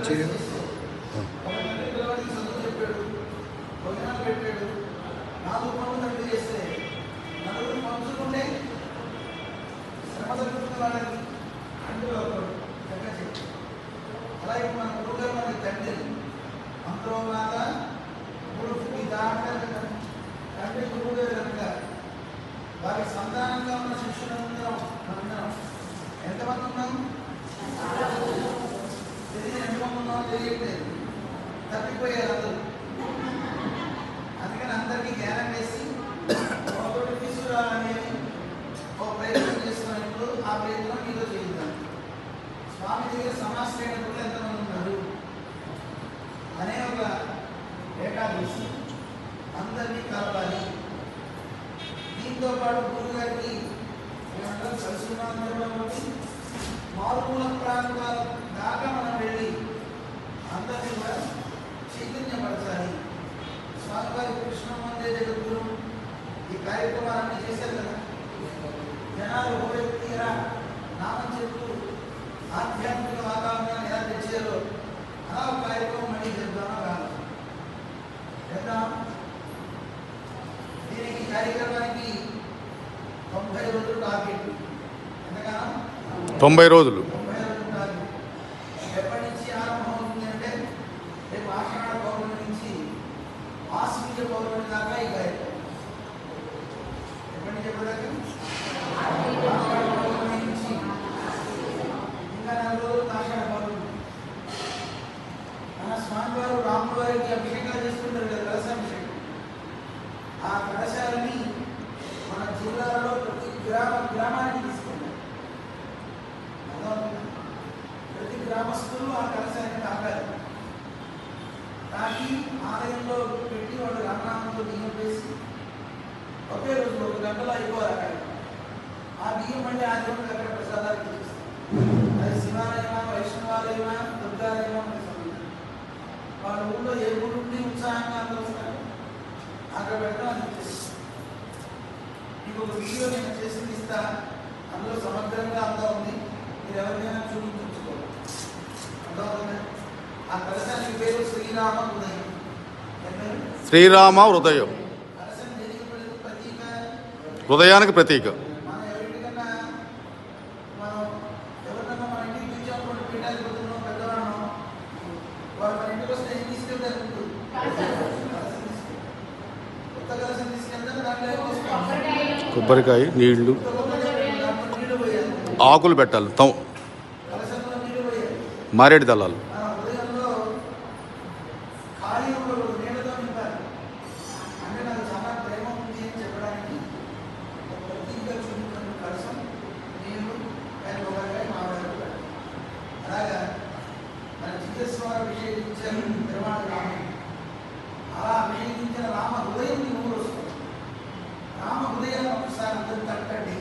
అలాగే మన గురువుగారు మనకి తండ్రి అంతర్వాత గురువుకి దాంట్లో తండ్రి గురువుగారు కనుక వారి సంతానంగా ఉన్న శిష్యులందరం మనందరం ఎంతమంది ఉన్నాం? తెలియదు ఎంతమంది ఉన్నామో తెలియట్లేదు, తప్పిపోయారు అందరూ. అందుకని అందరికీ జ్ఞానం వేసి ఒకటి తీసుకురావాలని ఒక ప్రయత్నం చేస్తున్నప్పుడు ఆ ప్రయత్నం మీతో చేద్దాం. స్వామి దగ్గర సమాశ్రయకులు ఎంతమంది ఉన్నారు అనే ఒక ఏకాదశి అందరినీ కలపాలి. దీంతో పాటు గురువు గారికి ఏమంటారు కలిసి మారుమూల ప్రాంతాల దాకా మనం వెళ్ళి అందరినీ కూడా చైతన్యపరచాలి. స్వామివారి కృష్ణమందే జగద్గురు ఈ కార్యక్రమాలన్నీ చేశారు కదా. జనాలు హోరెత్తిరా నామం చెప్తూ ఆధ్యాత్మిక వాతావరణాన్ని ఎలా తెచ్చారో అలా ఒక కార్యక్రమం మళ్ళీ చేద్దామా కాదు చేద్దాం. దీనికి కార్యక్రమానికి 90 రోజులు టార్గెట్. ఎంతకాలం? 90 రోజులు. 90 రోజులు టార్గెట్. ఎప్పటి నుంచి ఆరంభం అవుతుంది అంటే రేపు ఆషాఢ పౌర్ణమి నుంచి ఆశ్వీజ పౌర్ణమి దాకా ఈ కార్యక్రమం. ఎప్పటి నుంచి ఎప్పటిదాకా? ఆషాఢ పౌర్ణమి నుంచి ఇంకా 4 రోజులు ఆషాఢ పౌర్ణమి. మన స్వామివారు రాముల వారికి అభిషేకాలు చేస్తుంటారు కదా, కలశాభిషేకం. ఆ కలశాలని మన జిల్లాలో ప్రతి గ్రామానికి తీసుకుంటారు. ప్రతి గ్రామస్తులు ఆ కలశాన్ని తాకాలి. తాకి ఆలయంలో పెట్టి వాడు రామనామంతో బియ్యం వేసి ఒకే రోజు 1 గంటలో అయిపోవాలి అక్కడ. ఆ బియ్యం మళ్ళీ ఆ దేవుడికి అక్కడ ప్రసాదాలు ఇచ్చేస్తారు. అది శివాలయమా, వైష్ణవాలయమా, దుర్గాలయమా వాళ్ళ ఊళ్ళో ఏ ఊరు నుండి ఉత్సాహంగా వస్తారు అక్కడ పెట్టడం అనిపిస్తుంది. మీకు ఒక వీడియో నేను చేసి ఇస్తా, అందులో సమగ్రంగా అంతా ఉంది. మీరు ఎవరికైనా చూపించుకోవాలి. అంతా ఉంది. ఆ కలశానికి పేరు శ్రీరామ హృదయం. శ్రీరామ హృదయం. కలశం దేనికి ప్రతీక? హృదయానికి ప్రతీక. మనం ఎవరికన్నా మనం ఎవరికన్నా మన ఇంటికి పిలిచామనుకోండి, పీఠాధిపతులను పెద్దవాళ్ళను, వాడు మన ఇంటికి వస్తే ఏం తీసుకెళ్తారు? కొత్త కలశం తీసుకెళ్తారు. దాంట్లో ఏం తీసుకెళ్తారు? కొబ్బరికాయ, నీళ్లు, నీళ్లు పోయాలి. ఆకులు పెట్టాలి, కలశంలో నీళ్లు పోయాలి. మారేడు దళాలు. మన హృదయంలో ఖాళీ ఉండకూడదు, నీళ్ళతో నింపాలి. అంటే నాకు చాలా ప్రేమ ఉంది అని చెప్పడానికి ఒక ప్రతీకగా చూపించిన కలశం, నీళ్లు, కొబ్బరికాయ, మామిడాకులు. అలాగా మన జిజ్ఞస్వామి అభిషేకించారు పెరుమాళ రాముడు. అలా అభిషేకించిన రామ హృదయం నీ ఊరు వస్తుంది. రామ హృదయాన్ని ఒకసారి అందరూ తట్టండి.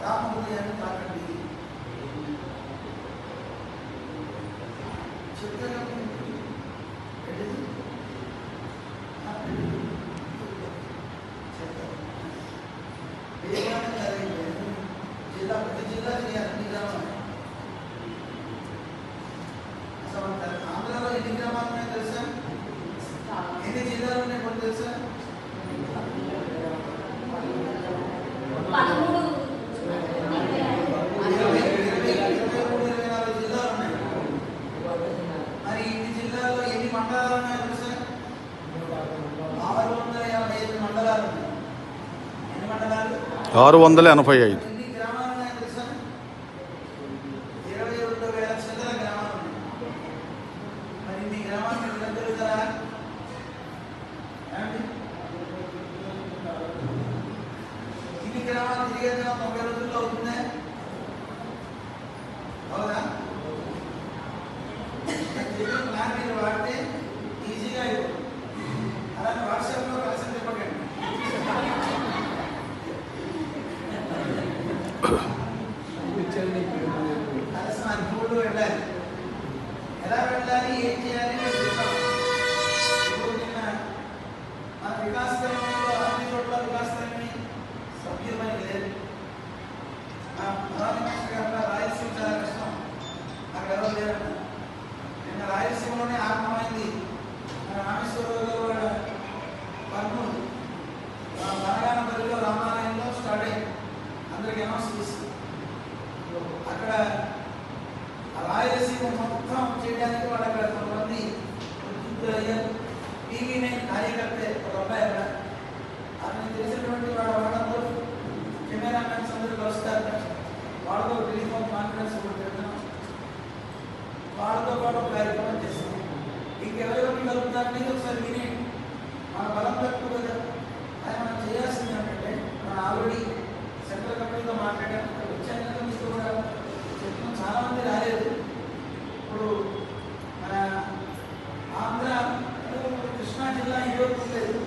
రామ హృదయాన్ని తాకండి. జిల్లా ప్రతి జిల్లా చేయాలి. అన్ని గ్రామాలు అసలు ఆంధ్రాలో ఎన్ని గ్రామాలు ఉన్నాయో తెలుసా? ఎన్ని జిల్లాలు ఉన్నాయి కొన్ని తెలుసా? 23-24 జిల్లాలు ఉన్నాయి. మరి ఇన్ని జిల్లాల్లో ఎన్ని మండలాలు ఉన్నాయో తెలుసా? 655 మండలాలు ఉన్నాయి. ఎన్ని మండలాలు? 685. ఎన్ని గ్రామాలు ఉన్నాయో తెలుసా? 22,000 చిల్లర గ్రామాలు ఉన్నాయి. మరి ఇన్ని గ్రామాలు మీరు తిరుగుతారా? ఇన్ని గ్రామాలు తిరిగేది 90 రోజుల్లో అవుతుందా? అవునా? ప్లాన్ మీరు వాడితే ఈజీగా అయిపోతుంది. అలాగే వాట్సాప్లో కలసం చెప్పకండి. కలసం అన్ని వెళ్ళాలి. ఎలా వెళ్ళాలి, ఏం చేయాలి నేను చెప్తాను. ఇప్పుడు నిన్న మన వికాసకరంలో అన్ని చోట్ల వికాసకరమని సభ్యులమని లేదు. రాయలసీమ చాలా కష్టం, అక్కడ ఎవరు లేరు. నిన్న మొత్తం చేయడానికి వాళ్ళ అక్కడ కొంతమంది టీవీ9 కార్యకర్త ఒక అబ్బాయి అక్కడ అతనికి తెలిసినటువంటి వాళ్ళందరూ కెమెరామెన్స్ అందరూ కలుస్తారు. వాళ్ళతో టెలిఫోన్ కాన్ఫరెన్స్ కూడా పెడతాం. వాళ్ళతో పాటు ఒక కార్యక్రమం చేస్తాం. ఇంకెవరెవరికి కలుపుతారని ఒకసారి విని మన బలం తక్కువ కదా. అది మనం చేయాల్సింది ఏంటంటే మనం ఆల్రెడీ సెంట్రల్ కమిటీతో మాట్లాడాం. వచ్చాక మీకు కూడా చెప్పిన చాలామంది రాలేదు. ఇప్పుడు మన ఆంధ్ర కృష్ణా జిల్లా ఈరోజు లేదు,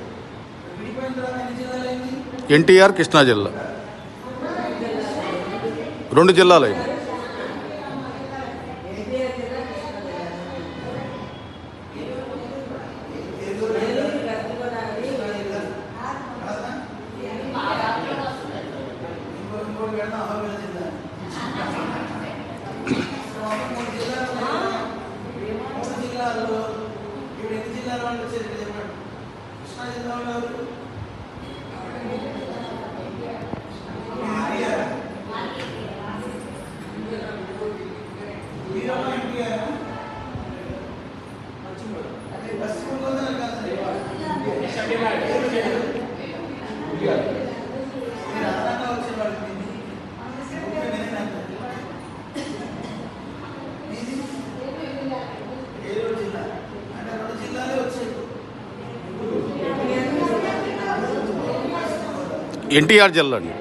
విడిపోయిన తర్వాత ఎన్ని జిల్లాలు అయింది? ఎన్టీఆర్ కృష్ణా జిల్లా 2 జిల్లాలు అయింది. కృష్ణా జిల్లాలో ఎన్టీఆర్ జిల్లా అండి.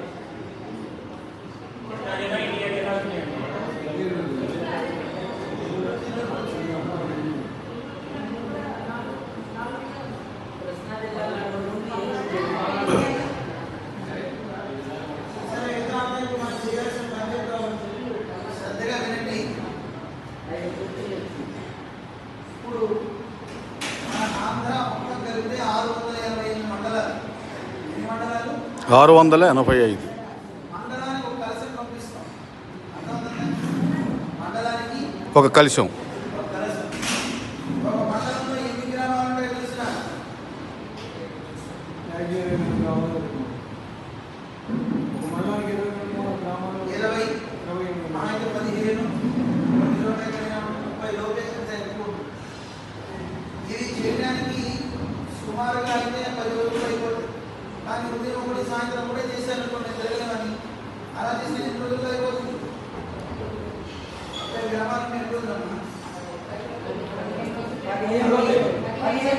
శ్రద్ధగా వినండి. ఇప్పుడు మన ఆంధ్ర మొత్తం కలిపితే 625 మండలాలు. ఎన్ని మండలాలు? 685. మండలానికి ఒక కలశం పంపిస్తాం. మండలానికి ఒక కలశం. ఒక కలశం. ఒక మండలంలో ఎన్ని గ్రామాలు ఉంటాయో తెలిసిన 20 మనకి 15 30 లోపే ఎక్కువ. ఇది చేయడానికి సుమారుగా అయితే 10 రోజులు అయిపోతుంది. కానీ ఉదయం ఒకటి సాయంత్రం కూడా చేశారనుకోండి జరగదని, అలా చేస్తే ఎన్ని రోజులు అయిపోతుంది? 30 గ్రామాలకు ఎన్ని రోజులు అమ్మా? 15 రోజులు. 15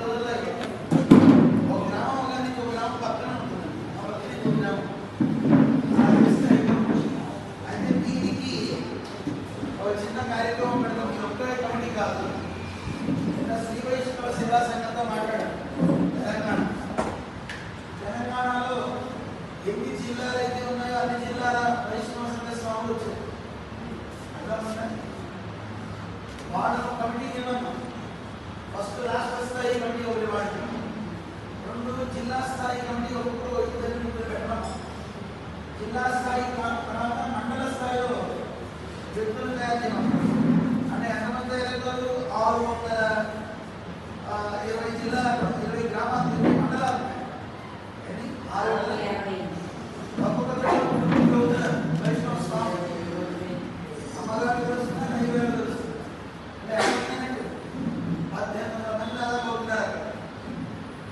రోజులు ఒక గ్రామం కానీ ఇంకో గ్రామం పక్కన ఉంటుంది. ఆ పక్కన ఇంకో గ్రామం అయితే దీనికి ఒక చిన్న కార్యక్రమం పెడతాం. ఇది ఒక్కడే కమిటీ కాదు. శ్రీ వైష్ణవ సేవా సంఘంతో మాట్లాడాం. తెలంగాణలో ఎన్ని జిల్లాలు అయితే ఉన్నాయో అన్ని జిల్లాల వైష్ణవ సంఘ స్వాములు వచ్చారు. వాళ్ళను కమిటీకి ఇవ్వను. ఫస్ట్ రాష్ట్ర స్థాయి కమిటీ ఒకటి వాడినాం. 2 జిల్లా స్థాయి కమిటీ ఒకరు 2 పెట్టడం. జిల్లా స్థాయి తర్వాత మండల స్థాయిలో వ్యక్తులు తయారు చేయడం. అంటే ఎంతమంది తయారు? 620 జిల్లాలు, 20 గ్రామాలు, 20 మండలాలు. 650 ఒక్కొక్క వైష్ణవ స్వామి అమ్మగారు తెలుస్తున్నారు, అయ్యగారు తెలుస్తున్నారు. అంటే 1800 మంది దాదాపు అవుతున్నారు.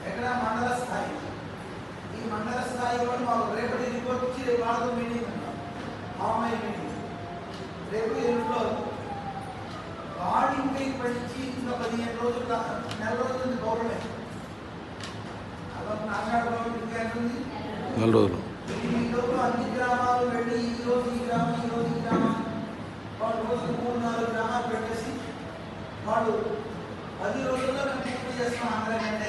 ఎక్కడ? మండల స్థాయి. ఈ మండల స్థాయిలో మాకు రేపటి రిపోర్ట్ ఇచ్చి వాళ్ళతో మీటింగ్ ఉన్నాం. ఆన్లైన్ మీటింగ్ రేపు 7 వాడి ఇంటికి పడించి ఇంకా 15 రోజులు నెల రోజులు పౌర్ణమే. నాగాడు ఇంకా ఎంతుంది? 4 రోజులు. ఈరోజు అన్ని గ్రామాలు వెళ్ళి ఈరోజు ఈ గ్రామం, ఈరోజు ఈ గ్రామం, వాళ్ళు రోజు 3-4 గ్రామాలు పెట్టేసి వాళ్ళు 10 రోజుల్లో మేము పూర్తి చేస్తాం. ఆంధ్ర కంటే